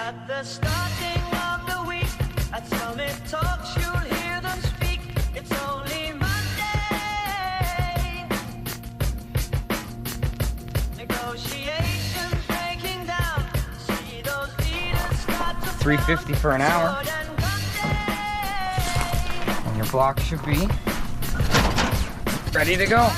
At the starting of the week, at Summit Talks, you'll hear them speak. It's only Monday. Negotiations breaking down. See those leaders start to $3.50 for an hour. And your block should be ready to go.